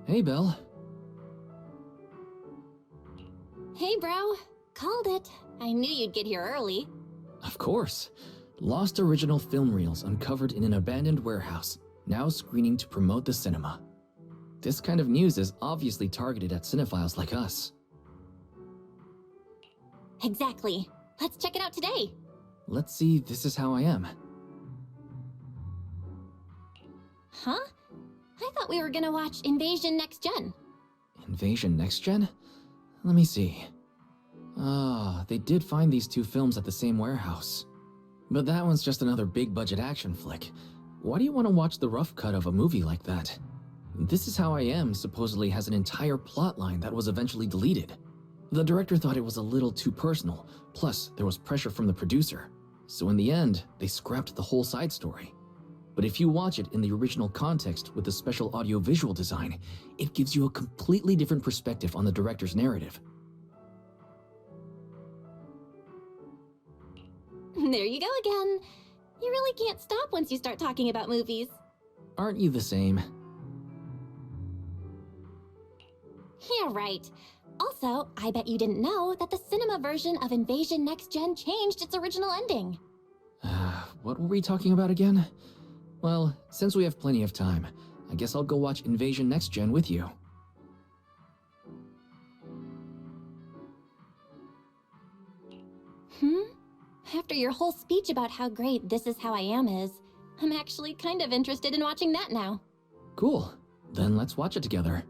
Hey, Belle. Hey, bro. Called it. I knew you'd get here early. Of course. Lost original film reels uncovered in an abandoned warehouse, now screening to promote the cinema. This kind of news is obviously targeted at cinephiles like us. Exactly. Let's check it out today. Let's see, This Is How I Am. Huh? I thought we were gonna watch Invasion Next Gen. Invasion Next Gen? Let me see. Ah, they did find these two films at the same warehouse. But that one's just another big-budget action flick. Why do you want to watch the rough cut of a movie like that? This Is How I Am supposedly has an entire plotline that was eventually deleted. The director thought it was a little too personal, plus there was pressure from the producer. So in the end, they scrapped the whole side story. But if you watch it in the original context with the special audio-visual design, it gives you a completely different perspective on the director's narrative. There you go again. You really can't stop once you start talking about movies. Aren't you the same? Yeah, right. Also, I bet you didn't know that the cinema version of Invasion Next Gen changed its original ending. What were we talking about again? Well, since we have plenty of time, I guess I'll go watch Invasion Next Gen with you. After your whole speech about how great This Is How I Am is, I'm actually kind of interested in watching that now. Cool. Then let's watch it together.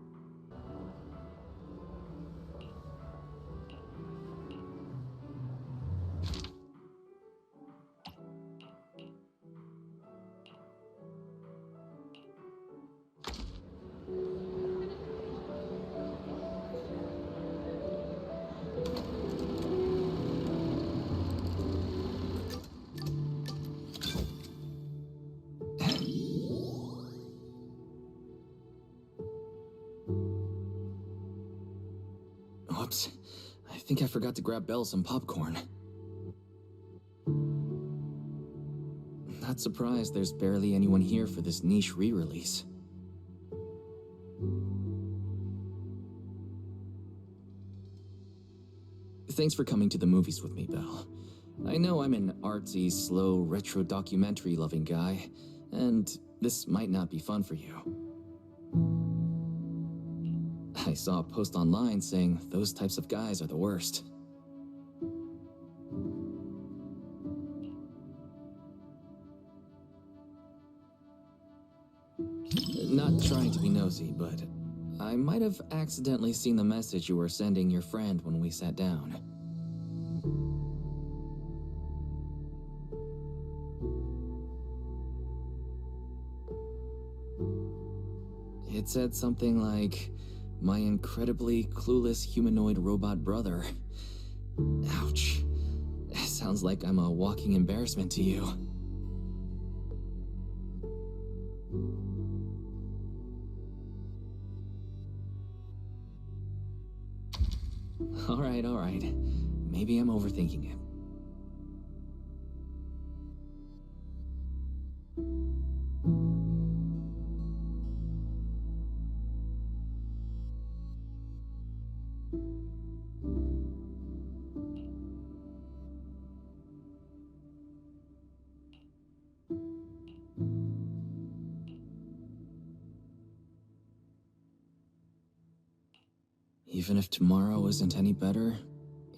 Oops. I think I forgot to grab Belle some popcorn. Not surprised there's barely anyone here for this niche re-release. Thanks for coming to the movies with me, Belle. I know I'm an artsy, slow, retro documentary-loving guy, and this might not be fun for you. I saw a post online saying those types of guys are the worst. Not trying to be nosy, but I might have accidentally seen the message you were sending your friend when we sat down. It said something like, "My incredibly clueless humanoid robot brother." Ouch. Sounds like I'm a walking embarrassment to you. Alright. Maybe I'm overthinking it. Even if tomorrow isn't any better,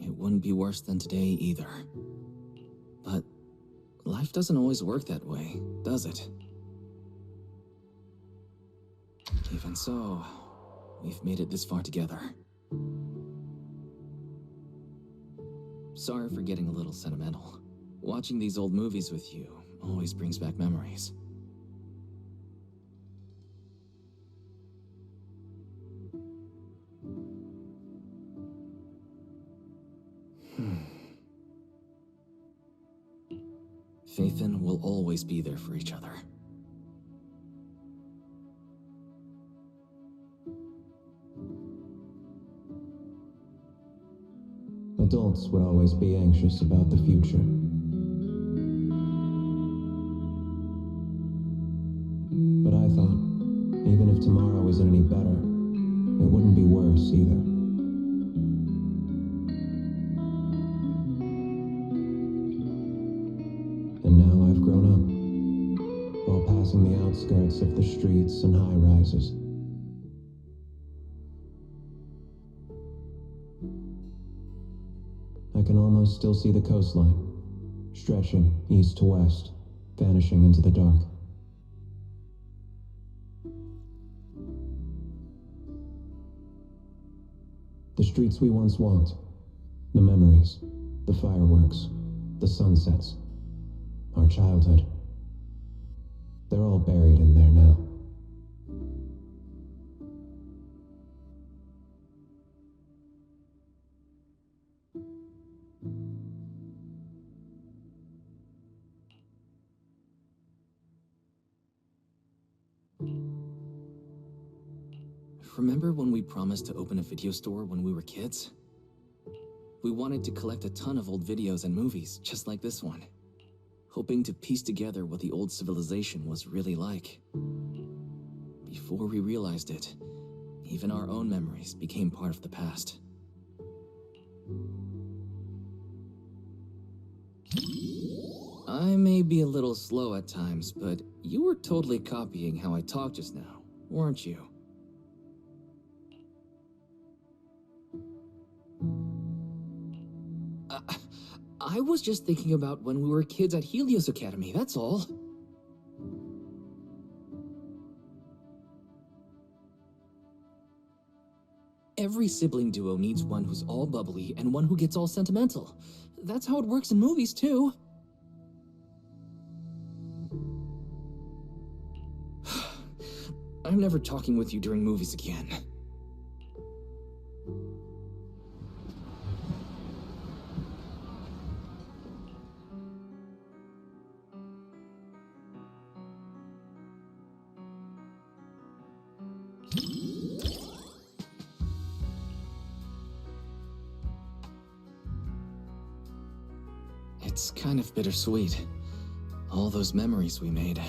it wouldn't be worse than today either. But life doesn't always work that way, does it? Even so, we've made it this far together. Sorry for getting a little sentimental. Watching these old movies with you always brings back memories. Faithin will always be there for each other. Adults would always be anxious about the future. But I thought, even if tomorrow isn't any better, it wouldn't be worse either. And now I've grown up, while passing the outskirts of the streets and high-rises. I can almost still see the coastline, stretching east to west, vanishing into the dark. The streets we once walked, the memories, the fireworks, the sunsets, our childhood. They're all buried in there now. Remember when we promised to open a video store when we were kids? We wanted to collect a ton of old videos and movies, just like this one, hoping to piece together what the old civilization was really like. Before we realized it, even our own memories became part of the past. I may be a little slow at times, but you were totally copying how I talked just now, weren't you? I was just thinking about when we were kids at Helios Academy, that's all. Every sibling duo needs one who's all bubbly and one who gets all sentimental. That's how it works in movies, too. I'm never talking with you during movies again. It's kind of bittersweet. All those memories we made.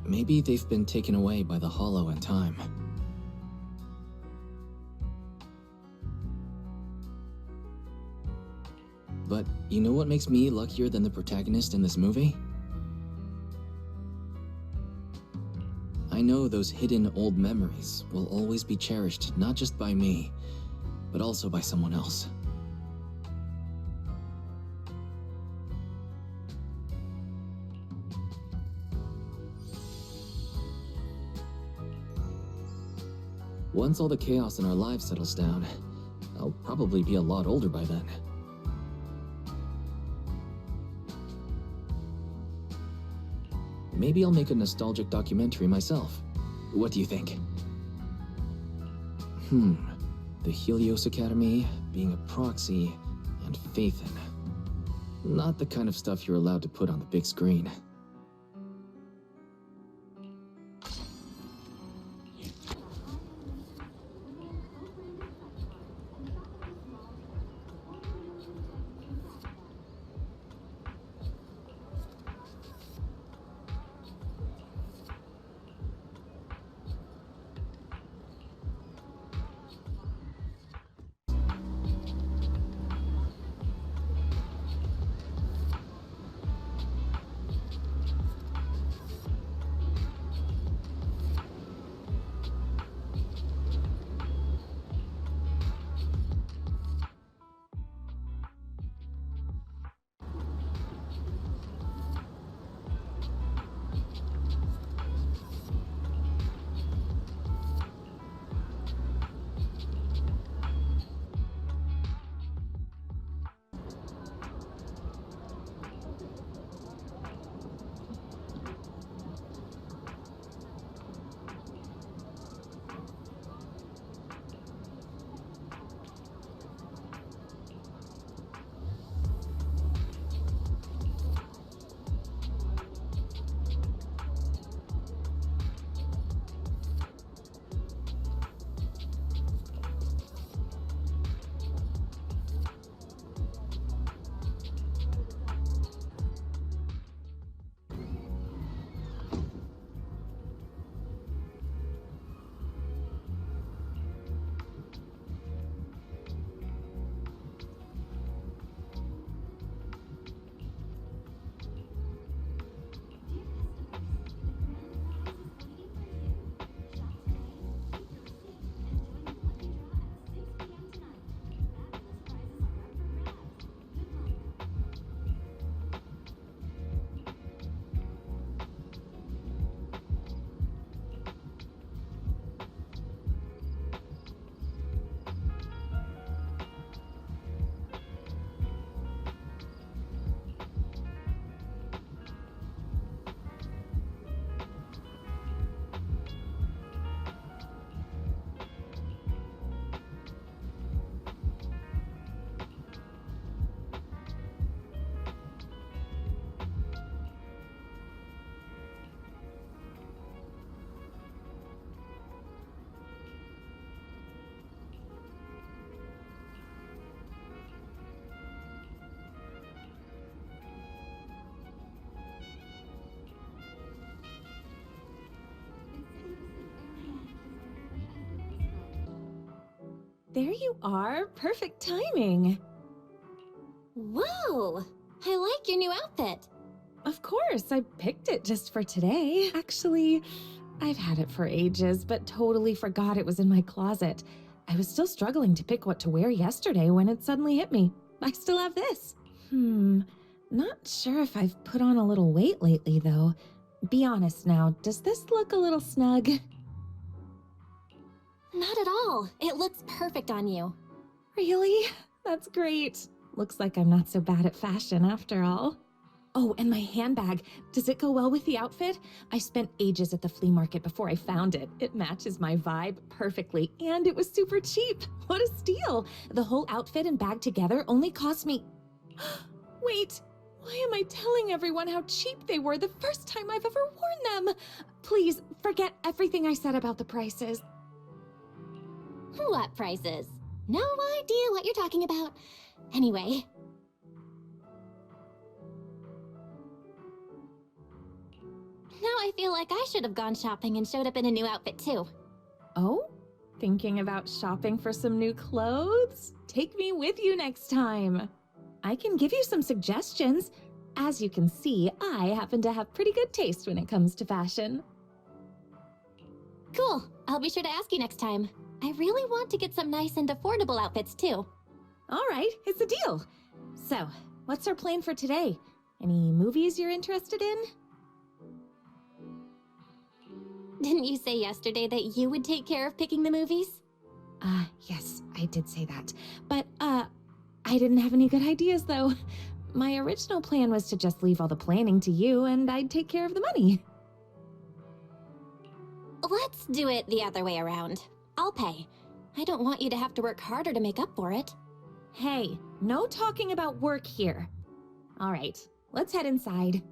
Maybe they've been taken away by the Hollow in time. But you know what makes me luckier than the protagonist in this movie? I know those hidden old memories will always be cherished, not just by me, but also by someone else. Once all the chaos in our lives settles down, I'll probably be a lot older by then. Maybe I'll make a nostalgic documentary myself. What do you think? The Helios Academy, being a proxy, and Faithin. Not the kind of stuff you're allowed to put on the big screen. There you are. Perfect timing. Whoa! I like your new outfit. Of course, I picked it just for today. Actually, I've had it for ages, but totally forgot it was in my closet. I was still struggling to pick what to wear yesterday when it suddenly hit me. I still have this. Not sure if I've put on a little weight lately, though. Be honest now, does this look a little snug? Not at all. It looks perfect on you. Really? That's great. Looks like I'm not so bad at fashion after all. Oh, and my handbag. Does it go well with the outfit? I spent ages at the flea market before I found it. It matches my vibe perfectly, and it was super cheap. What a steal! The whole outfit and bag together only cost me... Wait, why am I telling everyone how cheap they were the first time I've ever worn them? Please, forget everything I said about the prices. What prices? No idea what you're talking about. Anyway. Now I feel like I should have gone shopping and showed up in a new outfit too. Oh? Thinking about shopping for some new clothes? Take me with you next time. I can give you some suggestions. As you can see, I happen to have pretty good taste when it comes to fashion. Cool. I'll be sure to ask you next time. I really want to get some nice and affordable outfits too. All right, it's a deal. So, what's our plan for today? Any movies you're interested in? Didn't you say yesterday that you would take care of picking the movies? Yes, I did say that. But, I didn't have any good ideas, though. My original plan was to just leave all the planning to you, and I'd take care of the money. Let's do it the other way around. I'll pay. I don't want you to have to work harder to make up for it. Hey, no talking about work here. All right, let's head inside.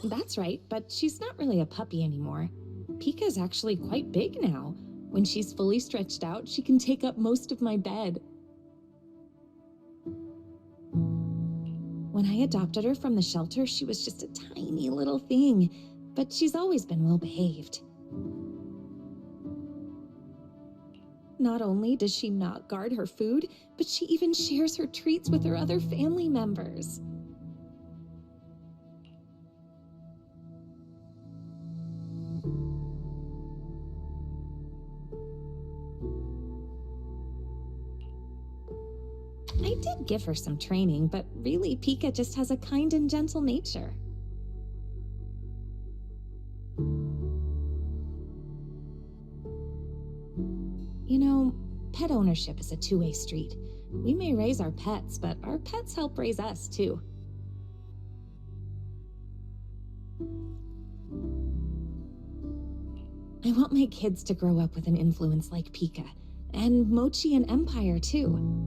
That's right, but she's not really a puppy anymore. Pika's actually quite big now. When she's fully stretched out, she can take up most of my bed. When I adopted her from the shelter, she was just a tiny little thing, but she's always been well behaved. Not only does she not guard her food, but she even shares her treats with her other family members. I did give her some training, but really, Pika just has a kind and gentle nature. You know, pet ownership is a two-way street. We may raise our pets, but our pets help raise us, too. I want my kids to grow up with an influence like Pika, and Mochi and Empire, too.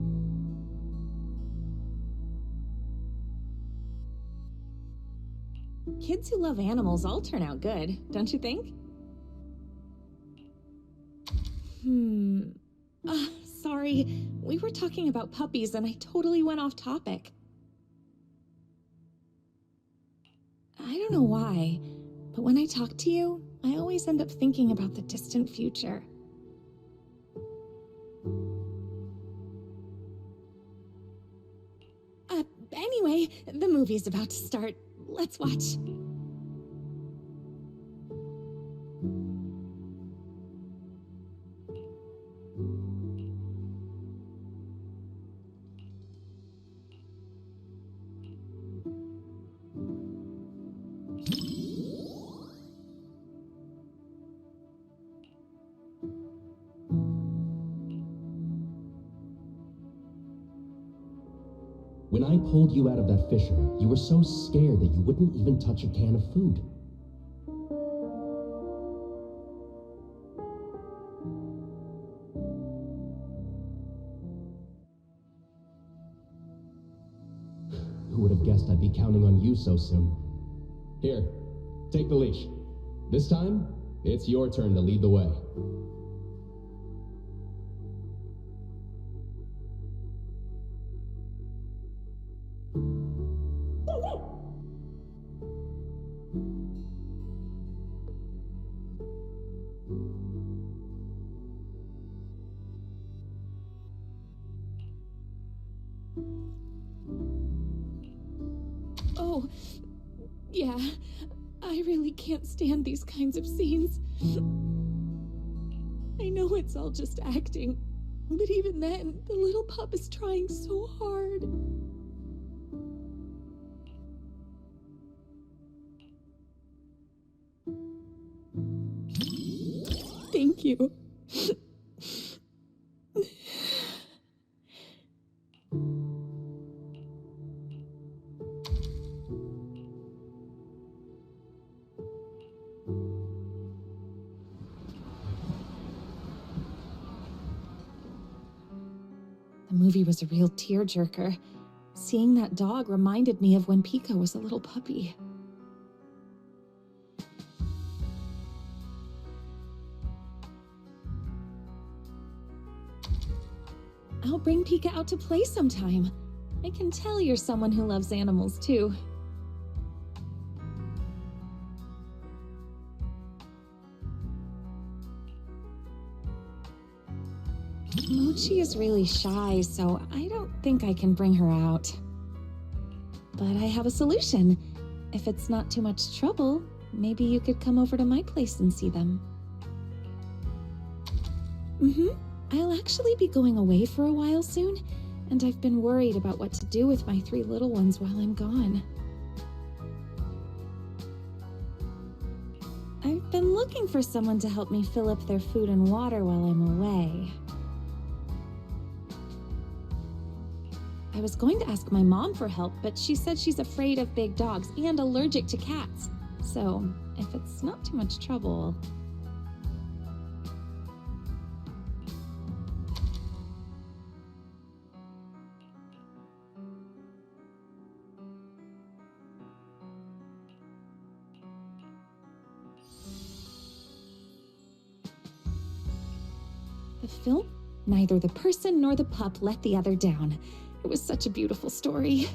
Kids who love animals all turn out good, don't you think? Sorry. We were talking about puppies and I totally went off topic. I don't know why, but when I talk to you, I always end up thinking about the distant future. Anyway, the movie's about to start. Let's watch. When I pulled you out of that fissure, you were so scared that you wouldn't even touch a can of food. Who would have guessed I'd be counting on you so soon? Here, take the leash. This time, it's your turn to lead the way. Oh, yeah. I really can't stand these kinds of scenes. I know it's all just acting, but even then, the little pup is trying so hard. Thank you. The movie was a real tearjerker. Seeing that dog reminded me of when Pico was a little puppy. I'll bring Pika out to play sometime. I can tell you're someone who loves animals, too. Mochi is really shy, so I don't think I can bring her out. But I have a solution. If it's not too much trouble, maybe you could come over to my place and see them. I'll actually be going away for a while soon, and I've been worried about what to do with my 3 little ones while I'm gone. I've been looking for someone to help me fill up their food and water while I'm away. I was going to ask my mom for help, but she said she's afraid of big dogs and allergic to cats. So, if it's not too much trouble... The film? Neither the person nor the pup let the other down. It was such a beautiful story.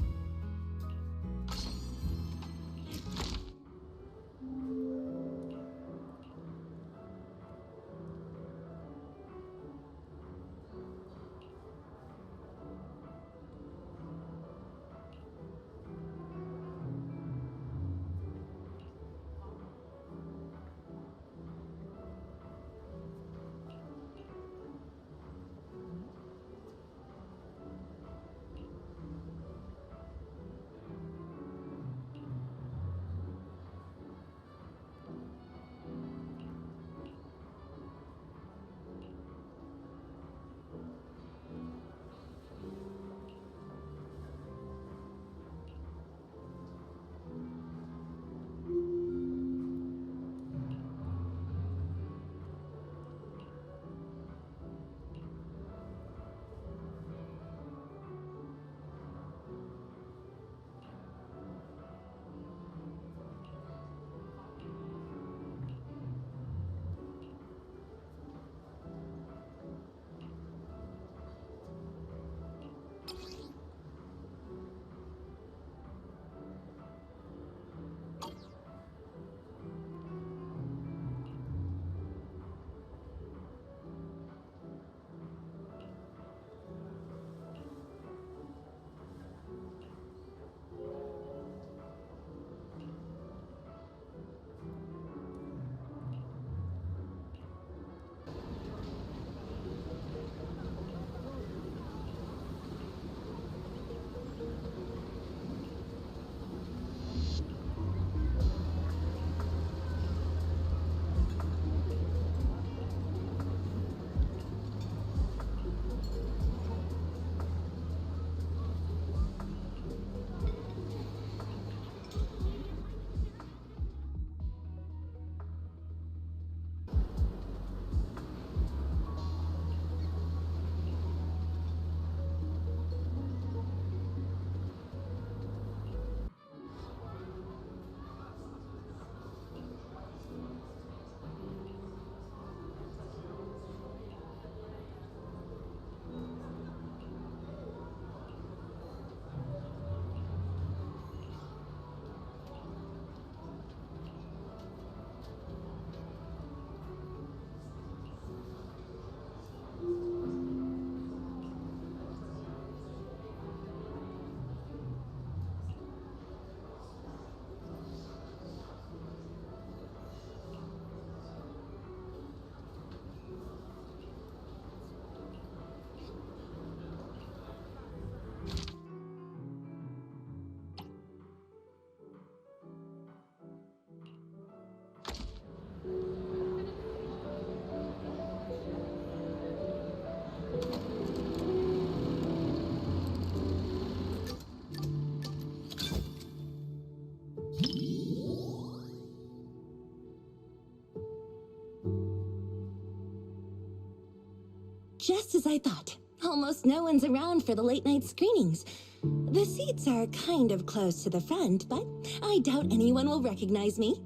just as I thought. Almost no one's around for the late night screenings. The seats are kind of close to the front, but I doubt anyone will recognize me.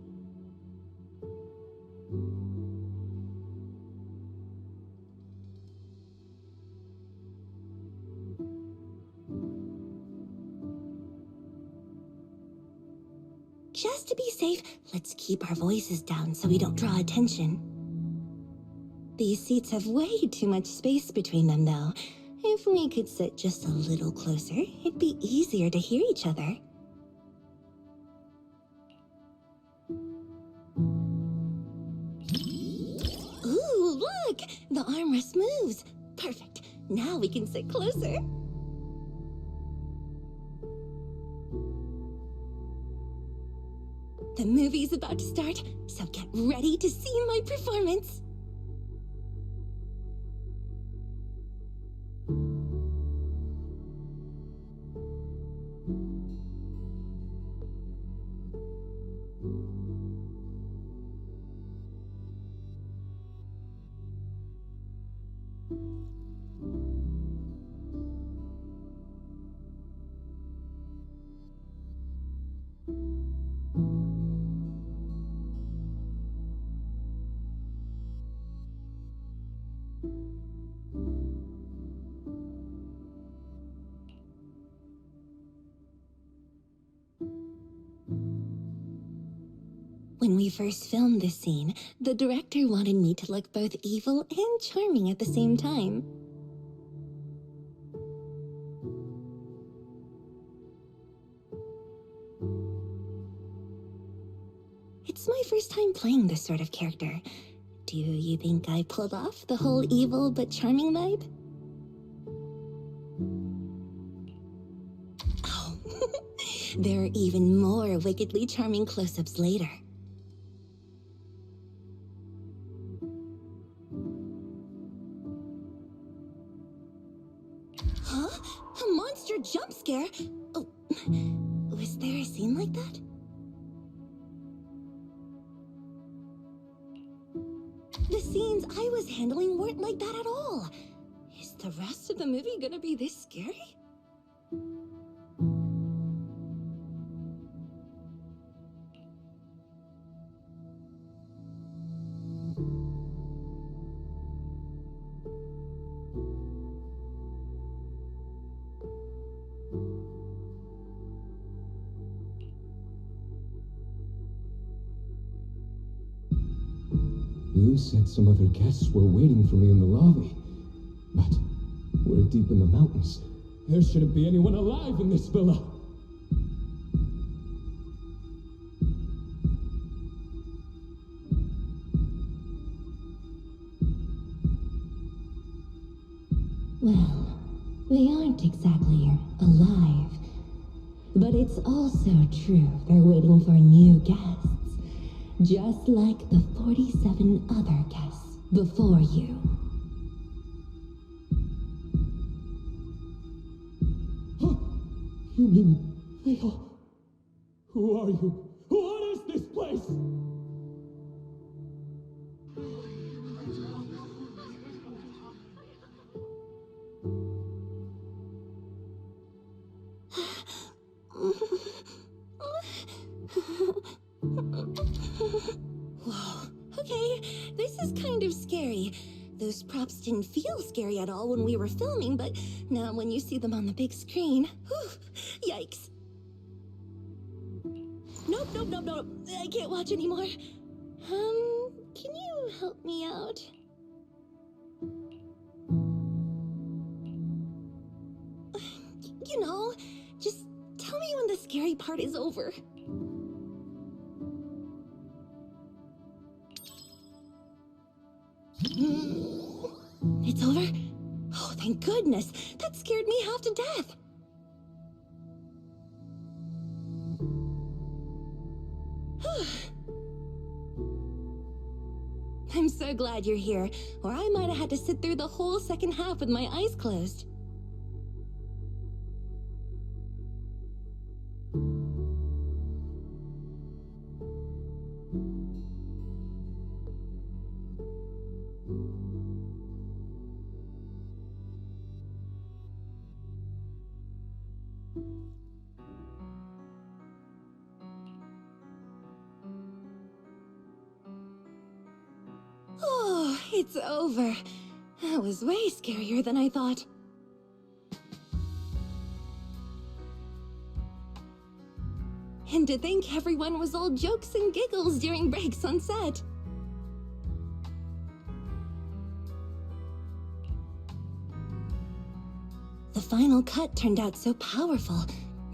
Just to be safe, let's keep our voices down so we don't draw attention. These seats have way too much space between them, though. If we could sit just a little closer, it'd be easier to hear each other. Ooh, look! The armrest moves. Perfect. Now we can sit closer. The movie's about to start, so get ready to see my performance. When we first filmed this scene, the director wanted me to look both evil and charming at the same time. It's my first time playing this sort of character. Do you think I pulled off the whole evil but charming vibe? Oh, there are even more wickedly charming close-ups later. Huh? A monster jump scare? Oh, was there a scene like that? The scenes I was handling weren't like that at all. Is the rest of the movie gonna be this scary? You said some other guests were waiting for me in the lobby. But we're deep in the mountains. There shouldn't be anyone alive in this villa. Well, they aren't exactly alive. But it's also true they're waiting for new guests. Just like the 47 other guests before you. Huh? You mean they all... Who are you? What is this place? Whoa, okay, this is kind of scary. Those props didn't feel scary at all when we were filming, but now when you see them on the big screen, whew, yikes. Nope, I can't watch anymore. Can you help me out? You know, just tell me when the scary part is over. It's over? Oh, thank goodness. That scared me half to death. I'm so glad you're here, or I might have had to sit through the whole second half with my eyes closed. It's over. That was way scarier than I thought. And to think everyone was all jokes and giggles during breaks on set. The final cut turned out so powerful.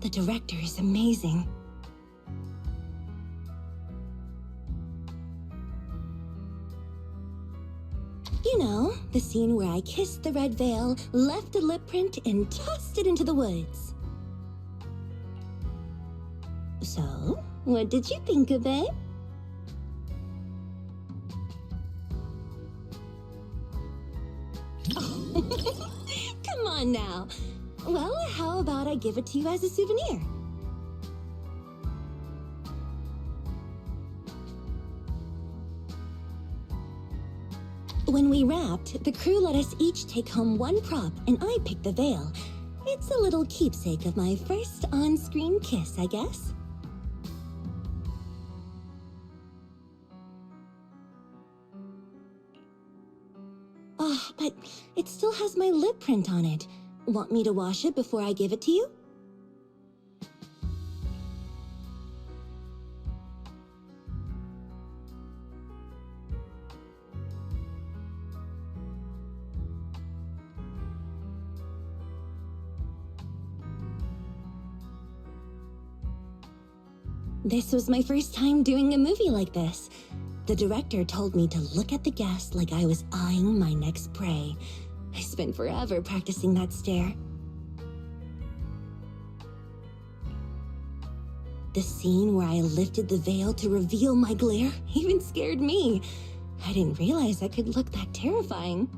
The director is amazing. You know, the scene where I kissed the red veil, left a lip print, and tossed it into the woods. So, what did you think of it? Come on now. Well, how about I give it to you as a souvenir? When we wrapped, the crew let us each take home one prop, and I picked the veil. It's a little keepsake of my first on-screen kiss, I guess. Oh, but it still has my lip print on it. Want me to wash it before I give it to you? This was my first time doing a movie like this. The director told me to look at the guest like I was eyeing my next prey. I spent forever practicing that stare. The scene where I lifted the veil to reveal my glare even scared me. I didn't realize I could look that terrifying.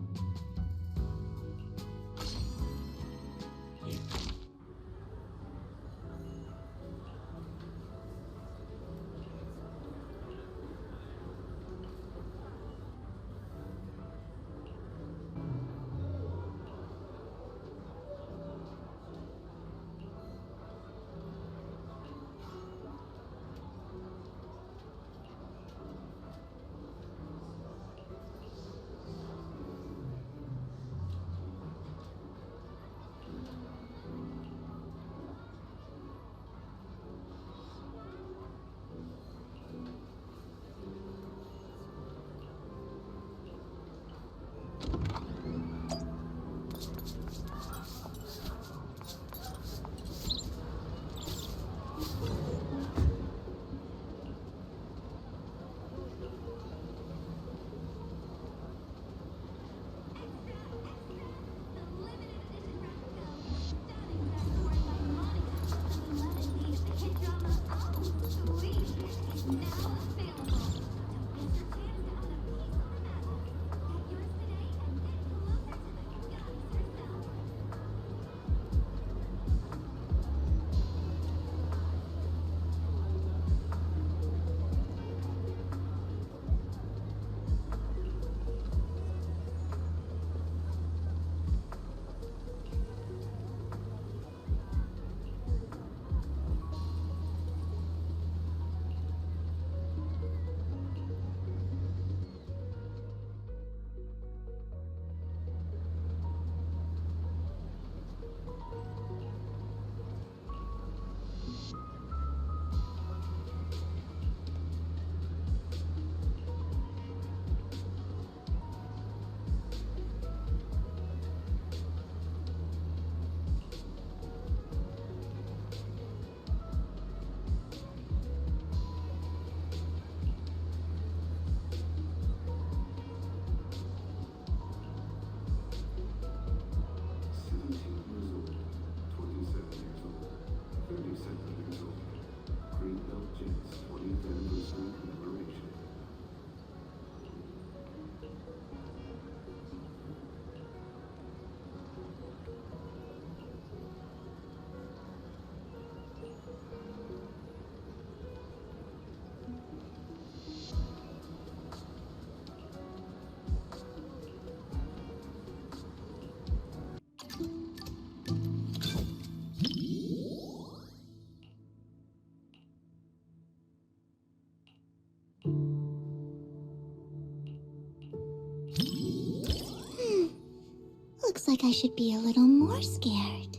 Looks like I should be a little more scared.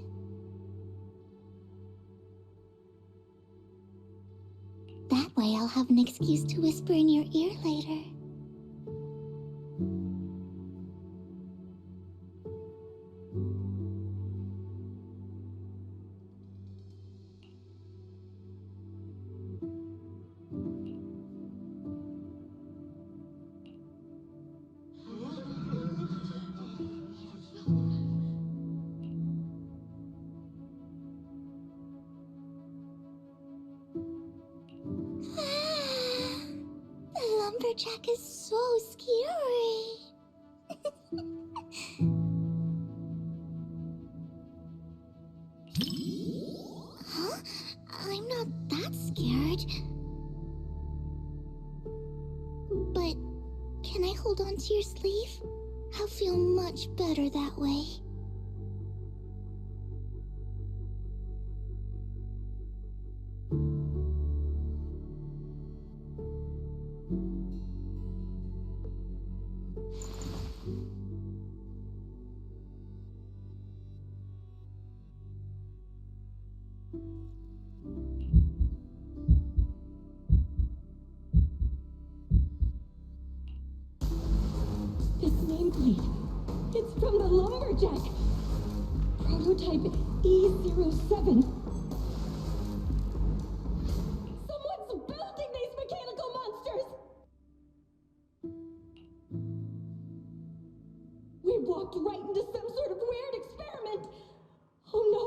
That way I'll have an excuse to whisper in your ear later. The lumberjack is so scary. Huh? I'm not that scared. But can I hold on to your sleeve? I'll feel much better that way. This nameplate. It's from the lumberjack. Prototype E07. Someone's building these mechanical monsters! We walked right into some sort of weird experiment. Oh no.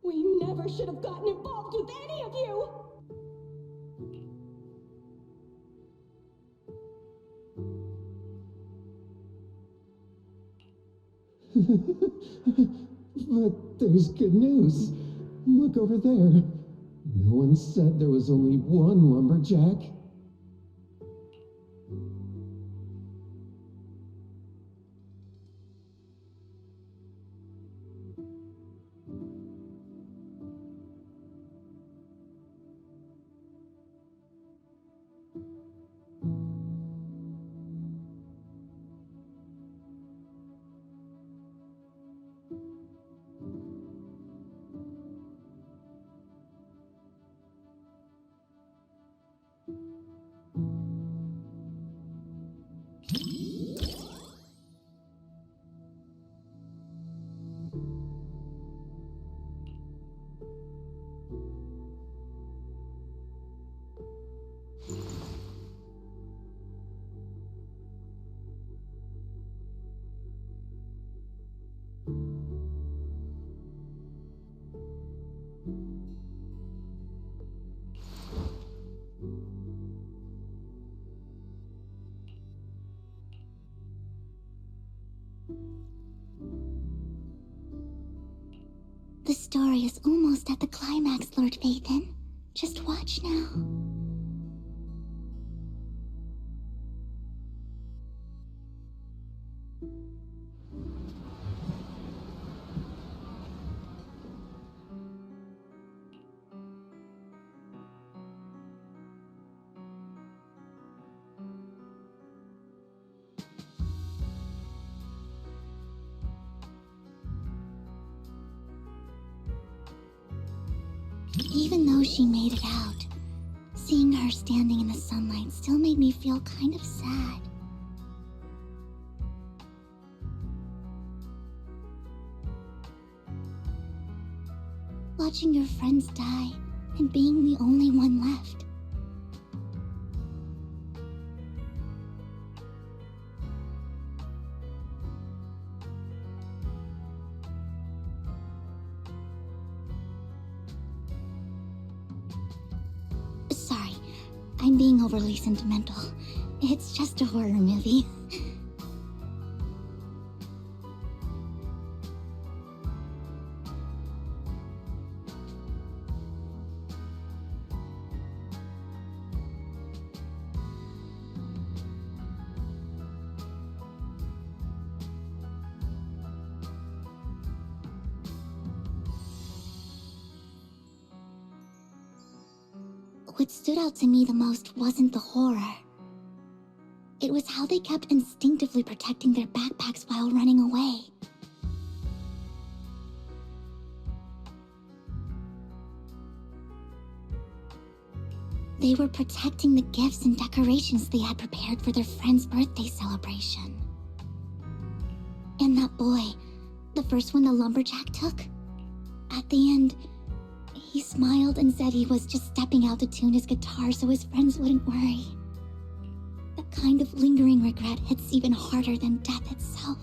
We never should have gotten involved with any of you. But there's good news. Look over there. No one said there was only one lumberjack. The story is almost at the climax, Lord Phaethon. Just watch now. Even though she made it out, seeing her standing in the sunlight still made me feel kind of sad. Watching your friends die and being the only one left. Sorry, I'm being overly sentimental. It's just a horror movie. What stood out to me the most wasn't the horror. It was how they kept instinctively protecting their backpacks while running away. They were protecting the gifts and decorations they had prepared for their friend's birthday celebration. And that boy, the first one the lumberjack took, at the end, he smiled and said he was just stepping out to tune his guitar so his friends wouldn't worry. That kind of lingering regret hits even harder than death itself.